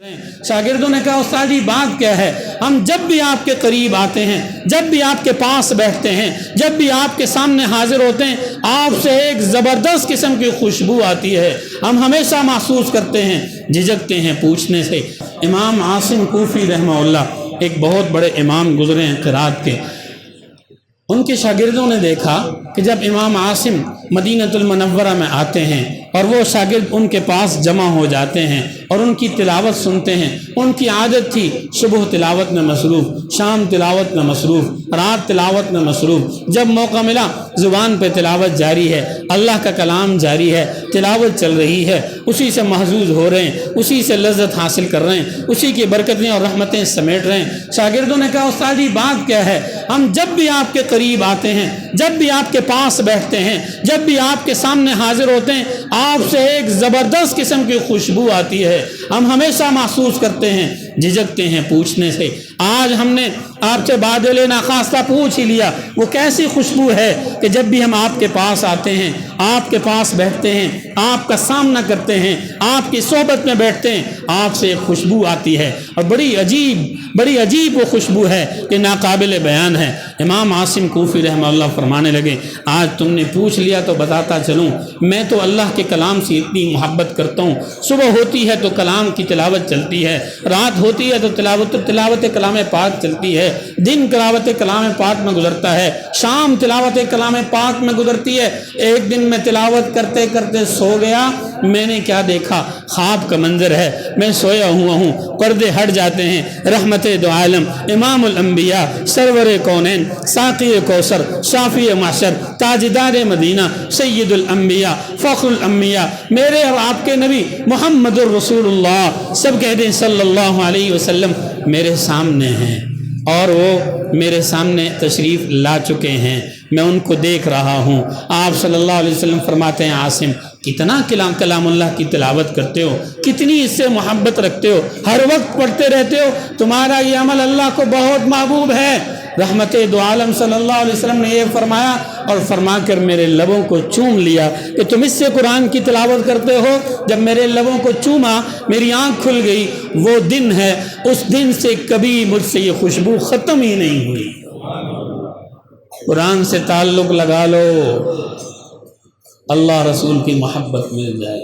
शागिर्दों ने कहा उस्ताद जी बात क्या है, हम जब भी आपके करीब आते हैं, जब भी आपके पास बैठते हैं, जब भी आपके सामने हाजिर होते हैं, आपसे एक ज़बरदस्त किस्म की खुशबू आती है, हम हमेशा महसूस करते हैं, झिझकते हैं पूछने से। इमाम आसिम कूफ़ी रहमहुल्लाह एक बहुत बड़े इमाम गुज़रे हैं क़िराअत के। उनके शागिर्दों ने देखा कि जब इमाम आसिम मदीनतुल मुनव्वरा में आते हैं और वो शागिर्द उनके पास जमा हो जाते हैं और उनकी तिलावत सुनते हैं, उनकी आदत थी सुबह तिलावत में मसरूफ़, शाम तिलावत में मसरूफ़, रात तिलावत में मसरूफ़। जब मौका मिला ज़ुबान पे तिलावत जारी है, अल्लाह का कलाम जारी है, तिलावत चल रही है, उसी से महजूज हो रहे हैं, उसी से लज्जत हासिल कर रहे हैं, उसी की बरकतें और रहमतें समेट रहे हैं। शागिर्दों ने कहा उस्ताद जी बात क्या है, हम जब भी आपके करीब आते हैं, जब भी आपके पास बैठते हैं, जब भी आपके सामने हाजिर होते हैं, आपसे एक ज़बरदस्त किस्म की खुशबू आती है, हम हमेशा महसूस करते हैं, झिझकते हैं पूछने से। आज हमने आपसे बादल नाखास्ता पूछ ही लिया, वो कैसी खुशबू है कि जब भी हम आपके पास आते हैं, आपके पास बैठते हैं, आपका सामना करते हैं, आपकी सोहबत में बैठते हैं, आपसे एक खुशबू आती है और बड़ी अजीब वो खुशबू है कि नाकाबिल बयान है। इमाम आसिम कूफ़ी रहमतुल्लाह फरमाने लगे, आज तुमने पूछ लिया तो बताता चलूँ, मैं तो अल्लाह के कलाम से इतनी मोहब्बत करता हूँ। सुबह होती है तो कलाम की तिलावत चलती है, रात होती है तो तिलावत कलाम पाक चलती है, दिन तिलावत कलाम पाक में गुजरता है, शाम तिलावत कलाम पाक में गुजरती है। एक दिन मैं तिलावत करते करते सो गया, मैंने क्या देखा, ख्वाब का मंजर है, मैं सोया हुआ हूँ, पर्दे हट जाते हैं, रहमते दो आलम इमामुल अंबिया सरवर कौनैन साक़ी कौसर शाफ़ी महशर ताजदार मदीना सैयदुल अंबिया फ़ख्रुल अंबिया मेरे और आपके नबी मुहम्मदुर रसूलुल्लाह सब कहते हैं सल्लल्लाहु अलैहि वसल्लम मेरे सामने हैं और वो मेरे सामने तशरीफ़ ला चुके हैं, मैं उनको देख रहा हूँ। आप सल्लल्लाहु अलैहि वसल्लम फरमाते हैं, आसिम कितना कलामुल्लाह की तिलावत करते हो, कितनी इससे मोहब्बत रखते हो, हर वक्त पढ़ते रहते हो, तुम्हारा ये अमल अल्लाह को बहुत महबूब है। रहमते दो आलम सल्लल्लाहु अलैहि वसल्लम ने ये फरमाया और फरमा कर मेरे लबों को चूम लिया कि तुम इससे कुरान की तिलावत करते हो। जब मेरे लबों को चूमा, मेरी आँख खुल गई, वो दिन है, उस दिन से कभी मुझसे ये खुशबू ख़त्म ही नहीं हुई। कुरान से ताल्लुक़ लगा लो, अल्लाह रसूल की मोहब्बत मिल जाए।